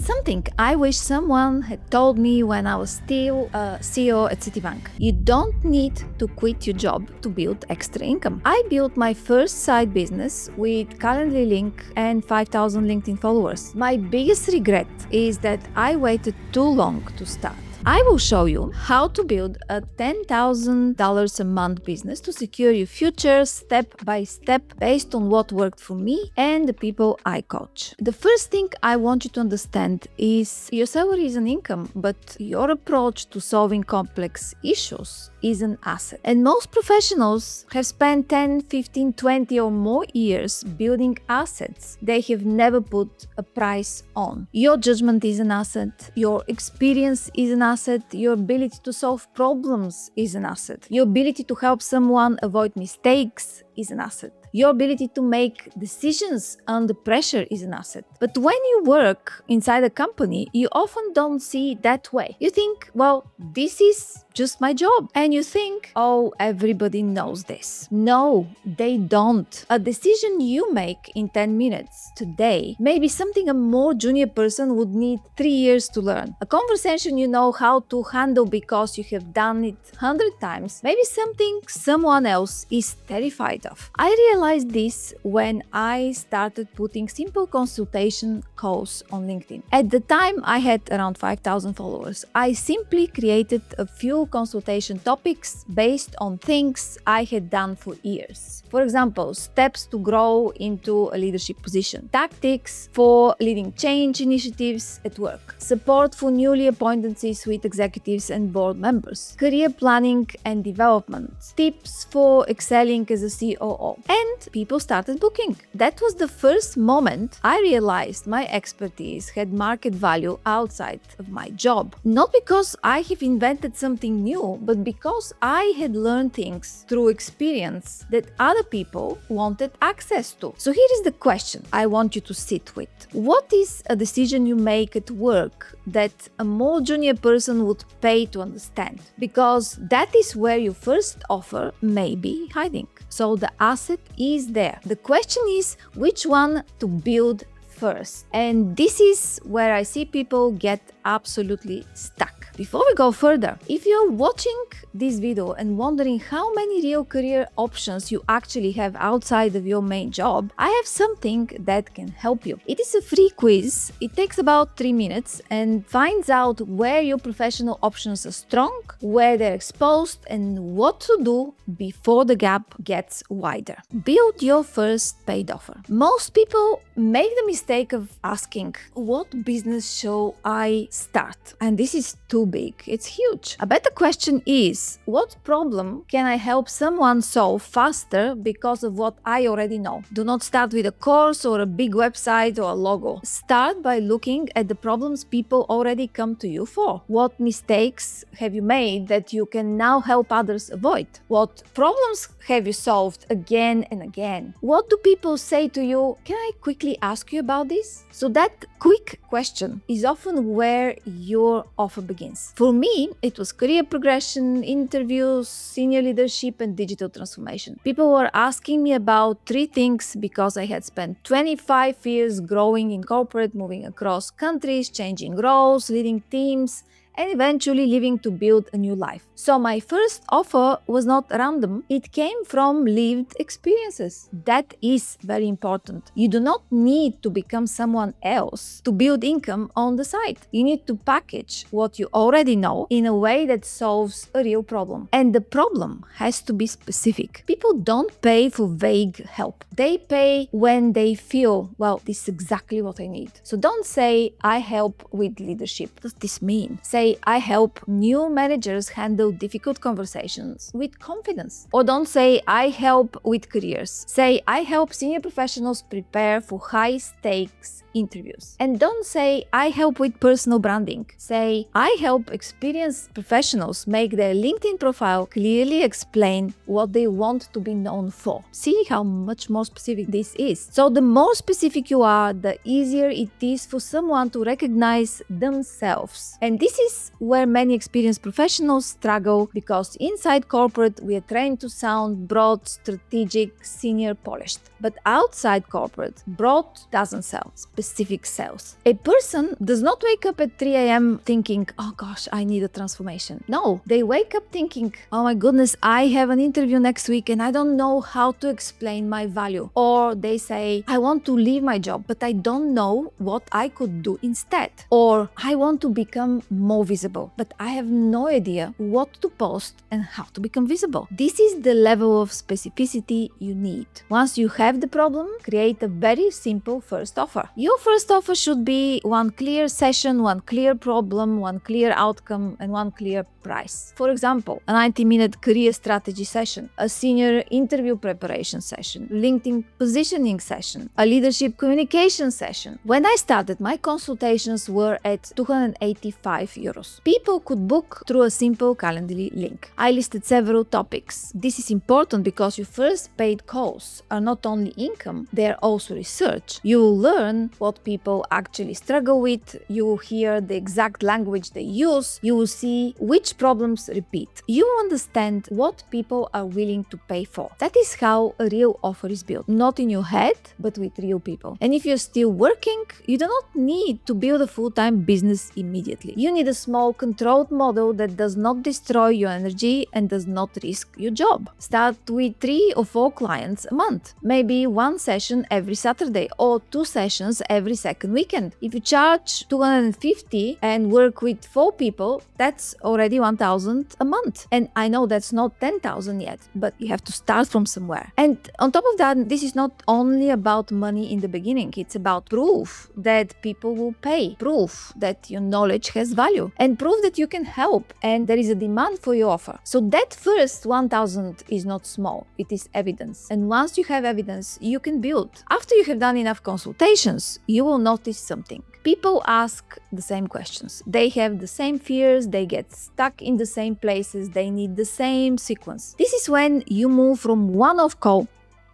Something I wish someone had told me when I was still a CEO at Citibank. You don't need to quit your job to build extra income. I built my first side business with Calendly link and 5,000 LinkedIn followers. My biggest regret is that I waited too long to start. I will show you how to build a $10,000 a month business to secure your future step by step based on what worked for me and the people I coach. The first thing I want you to understand is your salary is an income, but your approach to solving complex issues is an asset. And most professionals have spent 10, 15, 20 or more years building assets they have never put a price on. Your judgment is an asset, your experience is an asset, your ability to solve problems is an asset, your ability to help someone avoid mistakes is an asset. Your ability to make decisions under pressure is an asset. But when you work inside a company, you often don't see it that way. You think, well, this is just my job. And you think, oh, everybody knows this. No, they don't. A decision you make in 10 minutes today may be something a more junior person would need 3 years to learn. A conversation you know how to handle because you have done it 100 times, maybe something someone else is terrified of. I realized this when I started putting simple consultation calls on LinkedIn. At the time, I had around 5,000 followers. I simply created a few consultation topics based on things I had done for years. For example, steps to grow into a leadership position, tactics for leading change initiatives at work, support for newly appointed C-suite executives and board members, career planning and development, tips for excelling as a COO. And people started booking. That was the first moment I realized my expertise had market value outside of my job. Not because I have invented something new, but because I had learned things through experience that other people wanted access to. So here is the question I want you to sit with. What is a decision you make at work that a more junior person would pay to understand? Because that is where your first offer may be hiding. So the asset is there. The question is which one to build first. And this is where I see people get absolutely stuck. Before we go further, if you're watching this video and wondering how many real career options you actually have outside of your main job, I have something that can help you. It is a free quiz. It takes about 3 minutes and finds out where your professional options are strong, where they're exposed, and what to do before the gap gets wider. Build your first paid offer. Most people make the mistake of asking, what business shall I start? And this is too big. It's huge. A better question is, what problem can I help someone solve faster because of what I already know? Do not start with a course or a big website or a logo. Start by looking at the problems people already come to you for. What mistakes have you made that you can now help others avoid? What problems have you solved again and again? What do people say to you? Can I quickly ask you about this? So that quick question is often where your offer begins. For me, it was career progression, interviews, senior leadership, and digital transformation. People were asking me about 3 things because I had spent 25 years growing in corporate, moving across countries, changing roles, leading teams, and eventually leaving to build a new life. So my first offer was not random. It came from lived experiences. That is very important. You do not need to become someone else to build income on the side. You need to package what you already know in a way that solves a real problem. And the problem has to be specific. People don't pay for vague help. They pay when they feel, well, this is exactly what I need. So don't say, I help with leadership. What does this mean? Say, I help new managers handle difficult conversations with confidence. Or don't say, I help with careers. Say, I help senior professionals prepare for high stakes interviews. And don't say, I help with personal branding. Say, I help experienced professionals make their LinkedIn profile clearly explain what they want to be known for. See how much more specific this is. So the more specific you are, the easier it is for someone to recognize themselves. And this is where many experienced professionals struggle, because inside corporate we are trained to sound broad, strategic, senior, polished. But outside corporate, broad doesn't sell. specific sales. A person does not wake up at 3 a.m. thinking, oh gosh, I need a transformation. No, they wake up thinking, oh my goodness, I have an interview next week and I don't know how to explain my value. Or they say, I want to leave my job, but I don't know what I could do instead. Or I want to become more visible, but I have no idea what to post and how to become visible. This is the level of specificity you need. Once you have the problem, create a very simple first offer. Your first offer should be one clear session, one clear problem, one clear outcome, and one clear price. For example, a 90-minute career strategy session, a senior interview preparation session, LinkedIn positioning session, a leadership communication session. When I started, my consultations were at 285 euros. People could book through a simple Calendly link. I listed several topics. This is important because your first paid calls are not only income, they are also research. You will learn what people actually struggle with, you will hear the exact language they use, you will see which problems repeat. You will understand what people are willing to pay for. That is how a real offer is built. Not in your head, but with real people. And if you're still working, you do not need to build a full-time business immediately. You need a small controlled model that does not destroy your energy and does not risk your job. Start with 3 or 4 clients a month. Maybe one session every Saturday or 2 sessions every second weekend. If you charge 250 and work with 4 people, that's already 1,000 a month. And I know that's not 10,000 yet, but you have to start from somewhere. And on top of that, this is not only about money in the beginning. It's about proof that people will pay, proof that your knowledge has value, and proof that you can help and there is a demand for your offer. So that first 1,000 is not small, it is evidence. And once you have evidence, you can build. After you have done enough consultations, you will notice something. People ask the same questions. They have the same fears, they get stuck in the same places, they need the same sequence. This is when you move from one-off call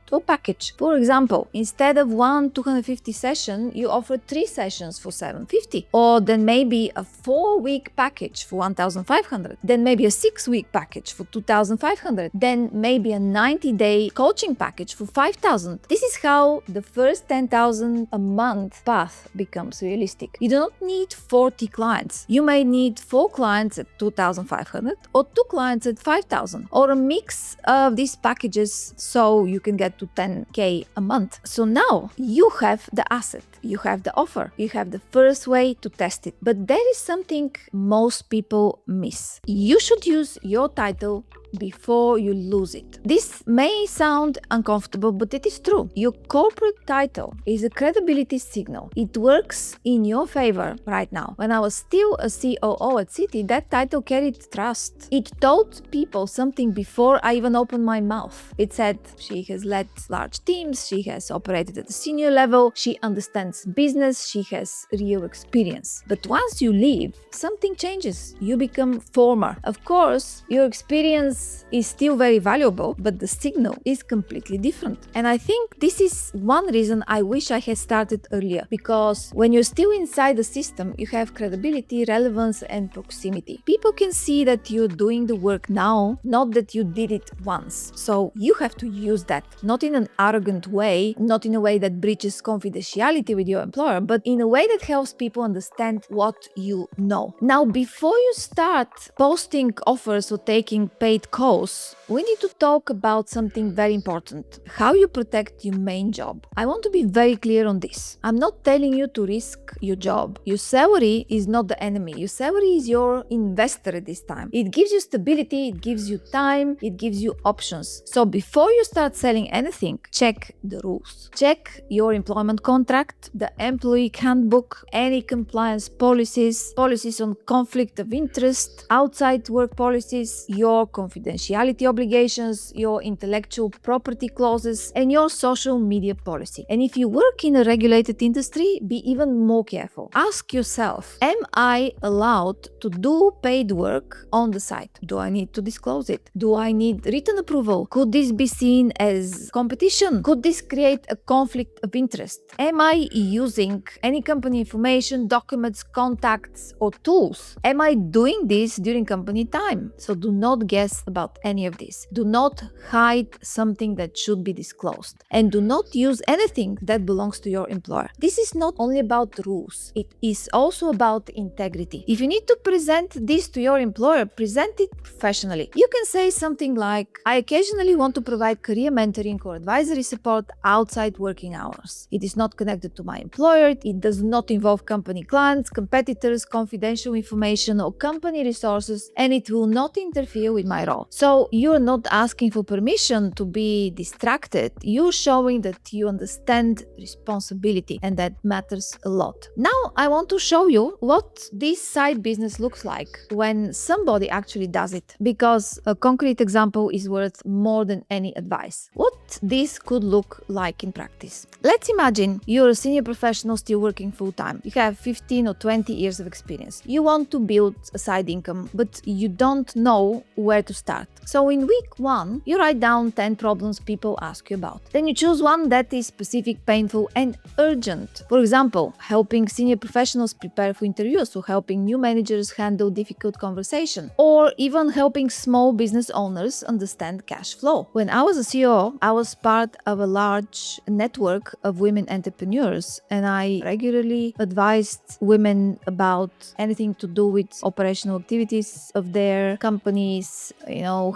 to a package. For example, instead of one 250 session, you offer 3 sessions for 750. Or then maybe a 4-week package for 1,500. Then maybe a 6-week package for 2,500. Then maybe a 90-day coaching package for 5,000. This is how the first 10,000 a month path becomes realistic. You do not need 40 clients. You may need 4 clients at 2,500 or 2 clients at 5,000 or a mix of these packages so you can get to 10K a month. So now you have the asset, you have the offer, you have the first way to test it. But there is something most people miss. You should use your title before you lose it. This may sound uncomfortable, but it is true. Your corporate title is a credibility signal. It works in your favor right now. When I was still a COO at Citi, that title carried trust. It told people something before I even opened my mouth. It said she has led large teams, she has operated at a senior level, she understands business, she has real experience. But once you leave, something changes. You become former. Of course, your experience is still very valuable, but the signal is completely different. And I think this is one reason I wish I had started earlier, because when you're still inside the system, you have credibility, relevance, and proximity. People can see that you're doing the work now, not that you did it once. So you have to use that, not in an arrogant way, not in a way that breaches confidentiality with your employer, but in a way that helps people understand what you know. Now, before you start posting offers or taking paid calls, we need to talk about something very important: how you protect your main job. I want to be very clear on this. I'm not telling you to risk your job. Your salary is not the enemy. Your salary is your investor at this time. It gives you stability, it gives you time, it gives you options. So before you start selling anything, check the rules. Check your employment contract, the employee handbook, any compliance policies, policies on conflict of interest, outside work policies, your confidentiality obligations, your intellectual property clauses, and your social media policy. And if you work in a regulated industry, be even more careful. Ask yourself, am I allowed to do paid work on the site? Do I need to disclose it? Do I need written approval? Could this be seen as competition? Could this create a conflict of interest? Am I using any company information, documents, contacts, or tools? Am I doing this during company time? So do not guess about any of this. Do not hide something that should be disclosed. And do not use anything that belongs to your employer. This is not only about rules, it is also about integrity. If you need to present this to your employer, present it professionally. You can say something like, I occasionally want to provide career mentoring or advisory support outside working hours. It is not connected to my employer, it does not involve company clients, competitors, confidential information, or company resources, and it will not interfere with my role. So you're not asking for permission to be distracted, you're showing that you understand responsibility, and that matters a lot. Now I want to show you what this side business looks like when somebody actually does it, because a concrete example is worth more than any advice. What this could look like in practice. Let's imagine you're a senior professional still working full-time. You have 15 or 20 years of experience. You want to build a side income, but you don't know where to start. So in week 1, you write down 10 problems people ask you about. Then you choose one that is specific, painful, and urgent. For example, helping senior professionals prepare for interviews, or helping new managers handle difficult conversation, or even helping small business owners understand cash flow. When I was a CEO, I was part of a large network of women entrepreneurs, and I regularly advised women about anything to do with operational activities of their companies,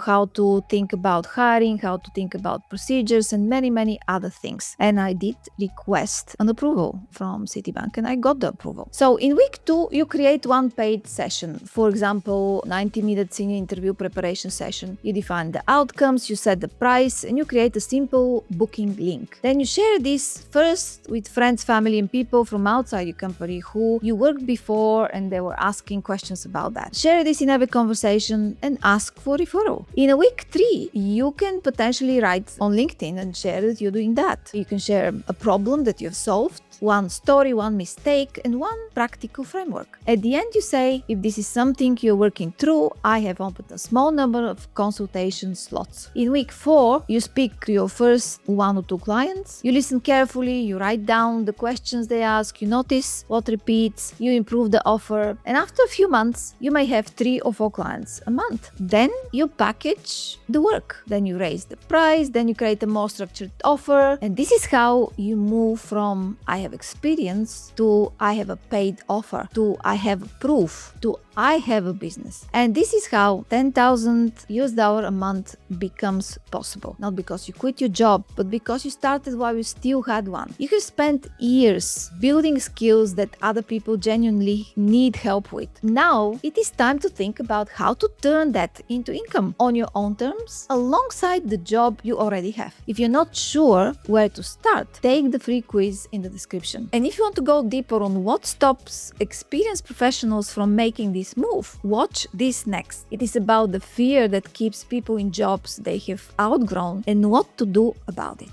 how to think about hiring, how to think about procedures, and many other things. And I did request an approval from Citibank, and I got the approval. So in week 2, you create one paid session. For example, 90-minute senior interview preparation session. You define the outcomes, you set the price, and you create a simple booking link. Then you share this first with friends, family, and people from outside your company who you worked before and they were asking questions about that. Share this in every conversation and ask for referral. In a week 3, you can potentially write on LinkedIn and share that you're doing that. You can share a problem that you've solved, one story, one mistake, and one practical framework. At the end, you say, if this is something you're working through, I have opened a small number of consultation slots. In week 4, you speak to your first 1 or 2 clients. You listen carefully, you write down the questions they ask, you notice what repeats, you improve the offer, and after a few months, you may have 3 or 4 clients a month. Then you package the work. Then you raise the price, then you create a more structured offer, and this is how you move from I have experience to I have a paid offer to I have proof to I have a business. And this is how $10,000 a month becomes possible. Not because you quit your job, but because you started while you still had one. You have spent years building skills that other people genuinely need help with. Now it is time to think about how to turn that into income on your own terms alongside the job you already have. If you're not sure where to start, take the free quiz in the description. And if you want to go deeper on what stops experienced professionals from making this move, watch this next. It is about the fear that keeps people in jobs they have outgrown and what to do about it.